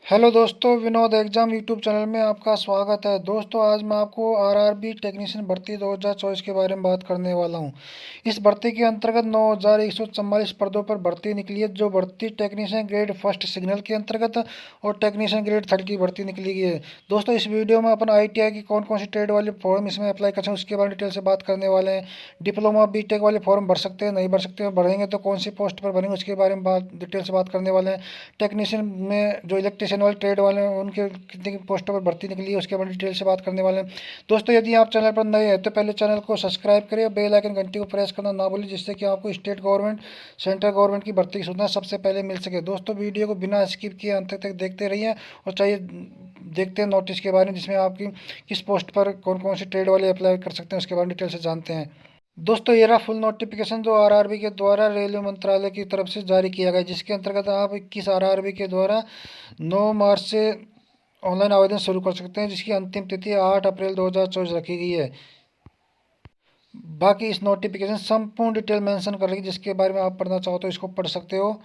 Hello दोस्तों, Vinod exam YouTube channel में आपका स्वागत है। दोस्तों, आज मैं आपको आरआरबी टेक्नीशियन भर्ती 2024 के बारे में बात करने वाला हूं। इस भर्ती के अंतर्गत 9144 पदों पर भर्ती निकली है। जो भर्ती टेक्नीशियन ग्रेड फर्स्ट सिग्नल के अंतर्गत और टेक्नीशियन ग्रेड थर्ड की भर्ती निकली गई है। दोस्तों, इस वीडियो में अपन आईटीआई की कौन कौन सी ट्रेड वाले फॉर्म इसमें अप्लाई कर सकते हैं उसके बारे में डिटेल से बात करने वाले हैं। डिप्लोमा बीटेक वाले फॉर्म भर सकते हैं, नहीं भर सकते हैं, भरेंगे तो कौन सी पोस्ट पर भरेंगे उसके बारे में बात डिटेल से बात करने वाले हैं। टेक्नीशियन में जो इलेक्ट्रिशियन वाले ट्रेड वाले हैं उनके कितनी पोस्टों पर भर्ती निकली है उसके बारे में डिटेल से बात करने वाले हैं। दोस्तों, यदि आप चैनल पर नए हैं तो पहले चैनल को सब्सक्राइब करें और बेल आइकन घंटी को प्रेस करना ना भूलें, जिससे कि आपको स्टेट गवर्नमेंट सेंट्रल गवर्नमेंट की भर्ती की सूचना सबसे पहले मिल सके। दोस्तों, वीडियो को बिना स्किप किए अंत तक देखते रहिए और चाहिए देखते हैं नोटिस के बारे में, जिसमें आपकी किस पोस्ट पर कौन कौन सी ट्रेड वाले अप्लाई कर सकते हैं उसके बारे में डिटेल से जानते हैं। दोस्तों, ये रहा फुल नोटिफिकेशन जो आरआरबी के द्वारा रेलवे मंत्रालय की तरफ से जारी किया गया, जिसके अंतर्गत आप 21 आरआरबी के द्वारा 9 मार्च से ऑनलाइन आवेदन शुरू कर सकते हैं, जिसकी अंतिम तिथि 8 अप्रैल 2024 रखी गई है। बाकी इस नोटिफिकेशन संपूर्ण डिटेल मेंशन कर रही है, जिसके बारे में आप पढ़ना चाहो तो इसको पढ़ सकते हो।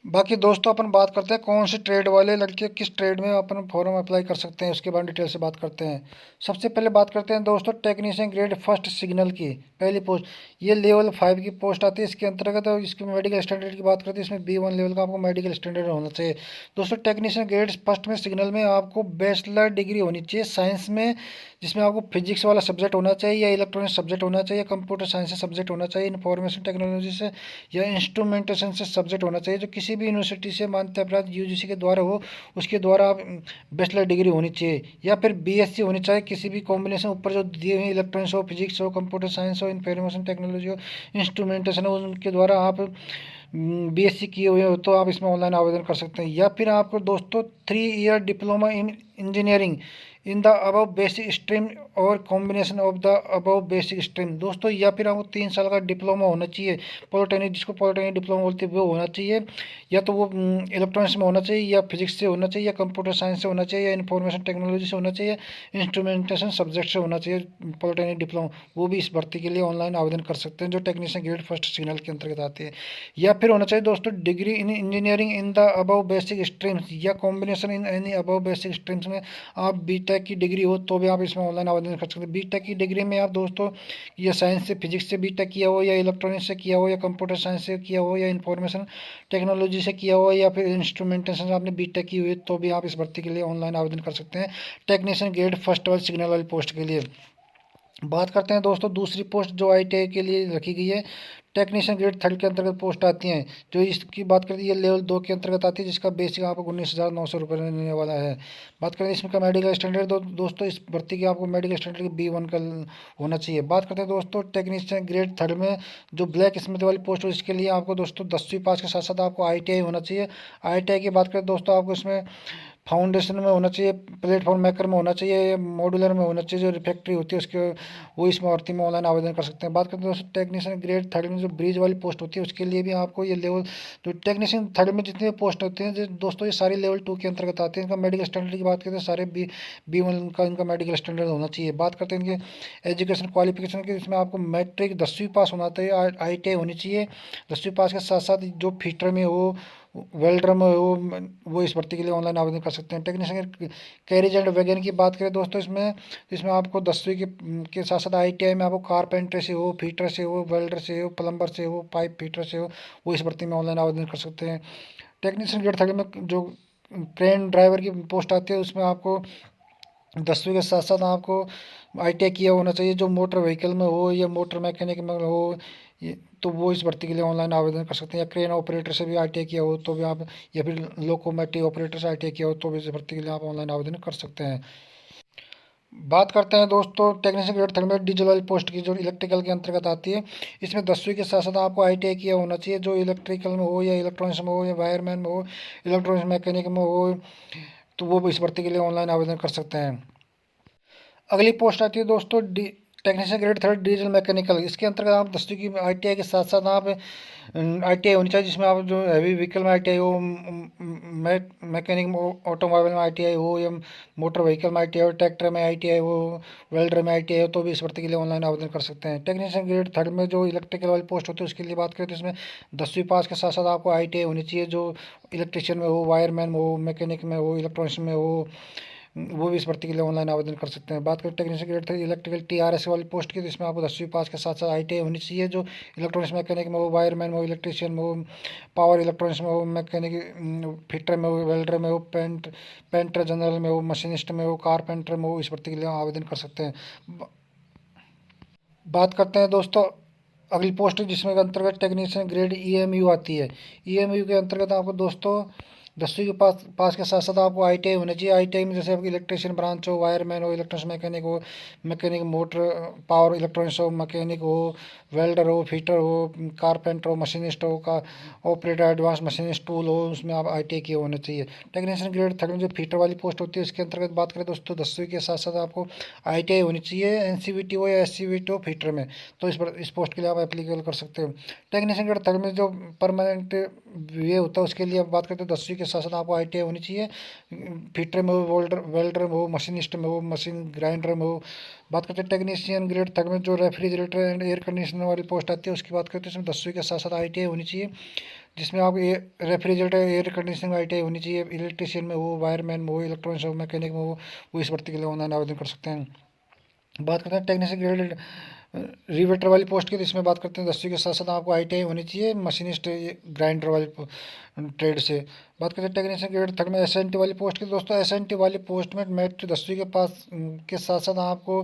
बाकी दोस्तों, अपन बात करते हैं कौन से ट्रेड वाले लड़के किस ट्रेड में अपन फॉर्म अप्लाई कर सकते हैं उसके बारे में डिटेल से बात करते हैं। सबसे पहले बात करते हैं दोस्तों टेक्नीशियन ग्रेड फर्स्ट सिग्नल की पहली पोस्ट। ये लेवल 5 की पोस्ट आती है। इसके अंतर्गत इसके मेडिकल स्टैंडर्ड की बात करते हैं, इसमें B1 लेवल का आपको मेडिकल स्टैंडर्ड होना चाहिए। दोस्तों, टेक्नीशियन ग्रेड फर्स्ट में सिग्नल में आपको बैचलर डिग्री होनी चाहिए साइंस में, जिसमें आपको फिजिक्स वाला सब्जेक्ट होना चाहिए या इलेक्ट्रॉनिक्स सब्जेक्ट होना चाहिए, कंप्यूटर साइंस से सब्जेक्ट होना चाहिए, इंफॉर्मेशन टेक्नोलॉजी से या इंस्ट्रूमेंटेशन से सब्जेक्ट होना चाहिए, जो किसी भी यूनिवर्सिटी से मान्यता प्राप्त यूजीसी के द्वारा हो, उसके द्वारा आप बैचलर डिग्री होनी चाहिए या फिर बीएससी होनी चाहिए। किसी भी कॉम्बिनेशन ऊपर जो दिए हुए इलेक्ट्रॉनिक्स हो, फिजिक्स हो, कंप्यूटर साइंस हो, इंफॉर्मेशन टेक्नोलॉजी हो, इंस्ट्रूमेंटेशन हो, उनके द्वारा आप बीएससी किए हुए हो तो आप इसमें ऑनलाइन आवेदन कर सकते हैं। या फिर आपको दोस्तों 3 year diploma in engineering in the above basic stream और combination of the above basic stream. दोस्तों, या फिर आपको 3 साल का डिप्लोमा होना चाहिए, पॉलिटेक्निक जिसको पॉलिटेक्निक डिप्लोमा बोलते हैं वो होना चाहिए, या तो वो इलेक्ट्रॉनिक्स में होना चाहिए या फिजिक्स से होना चाहिए या कंप्यूटर साइंस से होना चाहिए या इंफॉर्मेशन टेक्नोलॉजी से होना चाहिए, इंस्ट्रूमेंटेशन सब्जेक्ट से होना चाहिए पॉलिटेक्निक डिप्लोमा। वो भी इस भर्ती के लिए ऑनलाइन आवेदन कर सकते हैं, जो टेक्नीशियन ग्रेड फर्स्ट सिग्नल के अंतर्गत आती है। या फिर होना चाहिए दोस्तों degree in engineering in the above basic streams या combination in any above basic streams में आप बीटेक की डिग्री हो तो भी आप इसमें ऑनलाइन आवेदन कर सकते हैं। बीटेक की डिग्री में आप दोस्तों या साइंस से फिजिक्स से बीटेक किया हो या इलेक्ट्रॉनिक्स से किया हो या कंप्यूटर साइंस से किया हो या इंफॉर्मेशन टेक्नोलॉजी से किया हो या फिर इंस्ट्रूमेंटेशन से आपने बीटेक की हुई तो भी आप इस भर्ती के लिए ऑनलाइन आवेदन कर सकते हैं टेक्नीशियन ग्रेड फर्स्ट वाले सिग्नल वाली पोस्ट के लिए। बात करते हैं दोस्तों दूसरी पोस्ट जो आईटीआई के लिए रखी गई है। टेक्नीशियन ग्रेड थर्ड के अंतर्गत पोस्ट आती हैं। जो इसकी बात करते हैं ये लेवल 2 के अंतर्गत आती है, जिसका बेसिक आपको 19,900 रुपये मिलने वाला है। बात करें इसमें का मेडिकल स्टैंडर्ड दोस्तों इस भर्ती की आपको मेडिकल स्टैंडर्ड B1 का होना चाहिए। बात करते हैं दोस्तों टेक्नीशियन ग्रेड थर्ड में जो ब्लैक स्मिथ वाली पोस्ट हो, इसके लिए आपको दोस्तों 10वीं पास के साथ साथ आपको आईटीआई होना चाहिए। आईटीआई की बात करें दोस्तों आपको इसमें फाउंडेशन में होना चाहिए, प्लेटफॉर्म मेकर में होना चाहिए, मॉड्यूलर में होना चाहिए, जो रिफैक्ट्री होती है उसके वो इस भर्ती में ऑनलाइन आवेदन कर सकते हैं। बात करते हैं दोस्तों टेक्नीशियन ग्रेड थर्ड में जो ब्रिज वाली पोस्ट होती है उसके लिए भी आपको ये लेवल जो टेक्नीशियन थर्ड में जितनी भी पोस्ट होती हैं दोस्तों ये सारी लेवल 2 के अंतर्गत आती हैं। इनका मेडिकल स्टैंडर्ड की बात करते हैं सारे B1 का इनका मेडिकल स्टैंडर्ड होना चाहिए। बात करते हैं इनके एजुकेशन क्वालिफिकेशन की, इसमें आपको मैट्रिक 10वीं पास होना चाहिए, ITI होनी चाहिए 10वीं पास के साथ साथ जो फीटर में हो, वेल्डर में वो इस भर्ती के लिए ऑनलाइन आवेदन कर सकते हैं। टेक्नीशियन कैरिज एंड वैगन की बात करें दोस्तों इसमें आपको 10वीं के साथ साथ आईटीआई में आपको कारपेंटर से हो, फीटर से हो, वेल्डर से हो, प्लम्बर से हो, पाइप फीटर से हो, वो इस भर्ती में ऑनलाइन आवेदन कर सकते हैं। टेक्नीशियन ग्रेड थर्ड में जो क्रेन ड्राइवर की पोस्ट आती है उसमें आपको 10वीं के साथ साथ आपको आईटीआई किया होना चाहिए, जो मोटर व्हीकल में हो या मोटर मैकेनिक में हो तो वो इस भर्ती के लिए ऑनलाइन आवेदन कर सकते हैं। या क्रेन ऑपरेटर से भी आईटीआई किया हो तो भी आप, या फिर लोकोमोटिव ऑपरेटर से आईटीआई किया हो तो भी इस भर्ती के लिए आप ऑनलाइन आवेदन कर सकते हैं। बात करते हैं दोस्तों टेक्नीशियन ग्रेड थर्ड में डीजल वाली पोस्ट की, जो इलेक्ट्रिकल के अंतर्गत आती है। इसमें 10वीं के साथ साथ आपको आईटीआई किया होना चाहिए, जो इलेक्ट्रिकल में हो या इलेक्ट्रॉनिक्स में हो या वायरमैन में हो, इलेक्ट्रॉनिक्स मैकेनिक में हो, तो वो भी इस भर्ती के लिए ऑनलाइन आवेदन कर सकते हैं। अगली पोस्ट आती है दोस्तों technician grade third diesel mechanical, इसके अंतर्गत आप 10वीं की ITI के साथ साथ आप ITI होनी चाहिए जिसमें आप जो हैवी व्हीकल में ITI हो, मैकेनिक ऑटोमोबाइल में ITI हो, या मोटर व्हीकल में ITI हो, ट्रैक्टर में ITI हो, वेल्डर में ITI हो, तो भी इस भर्ती के लिए ऑनलाइन आवेदन कर सकते हैं। टेक्नीशियन ग्रेड थर्ड में जो इलेक्ट्रिकल वाली पोस्ट होती है उसके लिए बात करें तो इसमें 10वीं पास के साथ साथ आपको ITI होनी चाहिए, जो इलेक्ट्रिशियन में हो, वायरमैन में हो, मैकेनिक में हो, इलेक्ट्रॉनिक्स में हो, वो भी इस भर्ती के लिए ऑनलाइन आवेदन कर सकते हैं। बात करें technician grade three electrical TRS वाली पोस्ट की, तो इसमें आपको 10वीं पास के साथ साथ ITI होनी चाहिए, जो इलेक्ट्रॉनिक्स मैकेनिक में हो, वायरमैन में हो, इलेक्ट्रिशियन में हो, पावर इलेक्ट्रॉनिक्स में हो, मैकेनिक फिटर में हो, वेल्डर में हो, पेंटर जनरल में हो, मशीनिस्ट में हो, कारपेंटर में हो, इस भर्ती के लिए आवेदन कर सकते हैं। बात करते हैं दोस्तों अगली पोस्ट जिसमें अंतर्गत टेक्नीशियन ग्रेड EMU आती है। EMU के अंतर्गत आपको दोस्तों 10वीं के पास के साथ साथ आपको ITI होना चाहिए। ITI में जैसे आपकी इलेक्ट्रिशियन ब्रांच हो, वायरमैन हो, इलेक्ट्रॉनिक्स मैकेनिक हो, मैकेनिक मोटर पावर इलेक्ट्रॉनिक्स हो, मैकेनिक हो, वेल्डर हो, फिटर हो, कारपेंटर हो, मशीनिस्ट हो, का ऑपरेटर एडवांस मशीनिस्ट टूल हो, उसमें आप ITI किए होना चाहिए। टेक्नीशियन ग्रेड थर्ड में जो फिटर वाली पोस्ट होती है उसके अंतर्गत बात करें दोस्तों 10वीं के साथ साथ आपको ITI होनी चाहिए, NCVT हो या SCVT हो फिटर में, तो इस पोस्ट के लिए आप एप्लीकेबल कर सकते हो। टेक्नीशियन ग्रेड थर्ड में जो परमानेंट ये होता है उसके लिए आप बात करते हैं 10वीं के साथ साथ आपको ITI होनी चाहिए, फिटर में हो, वेल्डर में हो, मशीनिस्ट में हो, मशीन ग्राइंडर में हो। बात करते हैं टेक्नीशियन ग्रेड थर्ड में जो रेफ्रिजरेटर एंड एयर कंडीशनर वाली पोस्ट आती है उसकी बात करते हैं, इसमें 10वीं के साथ साथ ITI होनी चाहिए, जिसमें आप रेफ्रिजरेटर एयर कंडीशनिंग ITI होनी चाहिए। इलेक्ट्रिशियन में हो, वायरमैन में हो, इलेक्ट्रॉनिक्स हो, मैकेनिक में हो, वो इस भर्ती के लिए ऑनलाइन आवेदन कर सकते हैं। बात करते हैं टेक्नीशियन ग्रेड रिवेटर वाली पोस्ट की, तो इसमें बात करते हैं 10वीं के साथ साथ आपको ITI होनी चाहिए, मशीनिस्ट ग्राइंडर वाली ट्रेड से। बात करते हैं टेक्नीशियन ग्रेड थर्ड में SNT वाली पोस्ट की, दोस्तों SNT वाली पोस्ट में मैट्रिक 10वीं के पास के साथ साथ आपको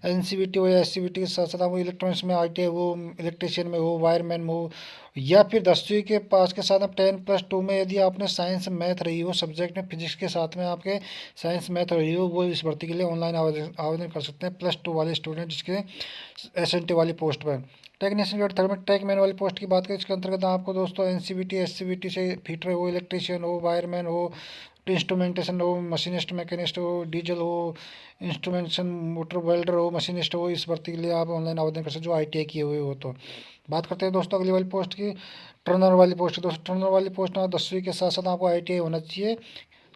NCVT हो या SCVT के साथ साथ आपको इलेक्ट्रॉनिक्स में ITI हो, इलेक्ट्रिशियन में हो, वायरमैन में हो, या फिर 10वीं के पास के साथ आप 10+2 में यदि आपने साइंस मैथ रही हो सब्जेक्ट में, फिजिक्स के साथ में आपके साइंस मैथ रही हो, वो इस भर्ती के लिए ऑनलाइन आवेदन कर सकते हैं +2 वाले स्टूडेंट जिसके SNT वाली पोस्ट पर। टेक्नीशियन ग्रेड थर्ड में ट्रैकमैन वाली पोस्ट की बात करें, इसके अंतर्गत आपको दोस्तों NCVT SCVT से फिटर हो, इलेक्ट्रिशियन हो, वायरमैन हो, इंस्ट्रूमेंटेशन हो, मशीनिस्ट मैकेनिस्ट हो, डीजल हो, इंस्ट्रूमेंटेशन मोटर वेल्डर हो, मशीनिस्ट हो, इस भर्ती के लिए आप ऑनलाइन आवेदन कर सकते हो जो ITI किए हुए हो। तो बात करते हैं दोस्तों अगली वाली पोस्ट की, टर्नर वाली पोस्ट। दोस्तों टर्नर वाली पोस्ट में 10वीं के साथ साथ आपको ITI होना चाहिए,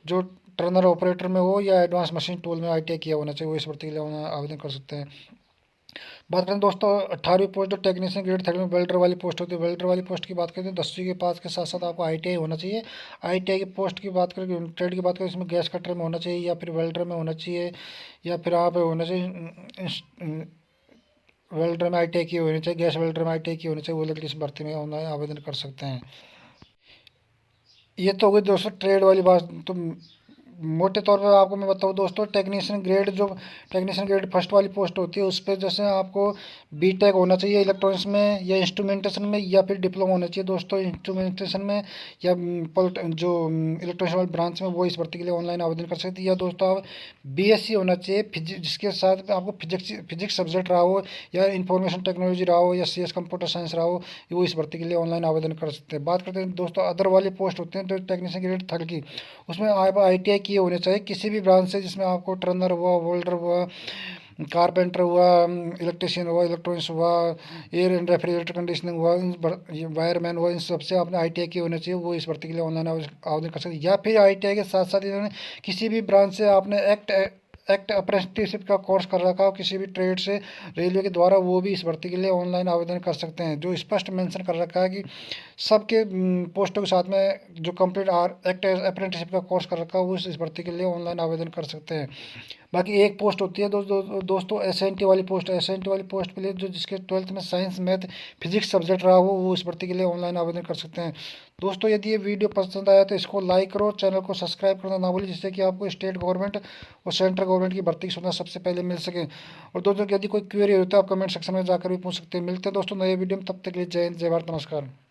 जो टर्नर ऑपरेटर में हो या एडवांस मशीन टूल में ITI किया होना चाहिए, वो इस भर्ती के लिए आवेदन कर सकते हैं। बात करें दोस्तों 18वीं पोस्ट जो टेक्नीशियन ग्रेड थर्ड में वेल्डर वाली पोस्ट होती है, वेल्डर वाली पोस्ट की बात करें तो 10वीं के पास के साथ साथ आपको ITI होना चाहिए। ITI की पोस्ट की बात करें, ट्रेड की बात करें, इसमें गैस कटर में होना चाहिए, या फिर वेल्डर में होना चाहिए, या फिर आप होना चाहिए वेल्डर में ITI की होनी चाहिए, गैस वेल्डर में ITI की होनी चाहिए, वो लोग इस भर्ती में ऑनलाइन आवेदन कर सकते हैं। ये तो हो गई दोस्तों ट्रेड वाली बात। तो मोटे तौर पर आपको मैं बताऊँ दोस्तों, टेक्नीशियन ग्रेड फर्स्ट वाली पोस्ट होती है उस पर जैसे आपको BTech होना चाहिए इलेक्ट्रॉनिक्स में या इंस्ट्रूमेंटेशन में, या फिर डिप्लोमा होना चाहिए दोस्तों इंस्ट्रूमेंटेशन में, या जो इलेक्ट्रॉनिक्स वाली ब्रांच में, वो इस भर्ती के लिए ऑनलाइन आवेदन कर सकती है। या दोस्तों आप BSc होना चाहिए जिसके साथ आपको फिजिक्स सब्जेक्ट रहा हो, या इंफॉर्मेशन टेक्नोलॉजी रहा हो, या CS कंप्यूटर साइंस रहा हो, वो इस भर्ती के लिए ऑनलाइन आवेदन कर सकते हैं। बात करते हैं दोस्तों अदर वाली पोस्ट होते हैं तो टेक्नीशियन ग्रेड थर्ड की, उसमें आप ITI किए होने चाहिए किसी भी ब्रांच से, जिसमें आपको टर्नर हुआ, वेल्डर हुआ, कारपेंटर हुआ, इलेक्ट्रिशियन हुआ, इलेक्ट्रॉनिक्स हुआ, एयर एंड रेफ्रिजरेटर कंडीशनिंग हुआ, वायरमैन हुआ, इन सबसे आपने ITI किए होने चाहिए, वो इस भर्ती के लिए ऑनलाइन आवेदन कर सकते हैं। या फिर ITI के साथ साथ इन्होंने किसी भी ब्रांच से आपने एक्ट अप्रेंटिसशिप का कोर्स कर रखा हो किसी भी ट्रेड से रेलवे के द्वारा, वो भी इस भर्ती के लिए ऑनलाइन आवेदन कर सकते हैं। जो स्पष्ट मेंशन कर रखा है कि सबके पोस्टों के साथ में जो कंप्लीट एक्ट अप्रेंटिसशिप का कोर्स कर रखा है वो इस भर्ती के लिए ऑनलाइन आवेदन कर सकते हैं। बाकी एक पोस्ट होती है दोस्तों SNT वाली पोस्ट। SNT वाली पोस्ट के लिए जो जिसके 12th में साइंस मैथ फिजिक्स सब्जेक्ट रहा हो, वो इस भर्ती के लिए ऑनलाइन आवेदन कर सकते हैं। दोस्तों यदि ये वीडियो पसंद आया तो इसको लाइक करो, चैनल को सब्सक्राइब करना ना भूलिए, जिससे कि आपको स्टेट गवर्नमेंट और सेंट्रल गवर्नमेंट की भर्ती की सूचना सबसे पहले मिल सके। और दोस्तों यदि कोई क्वेरी हो तो आप कमेंट सेक्शन में जाकर भी पूछ सकते हैं। मिलते हैं दोस्तों नए वीडियो में, तब तक के लिए जय हिंद, जय भारत, नमस्कार।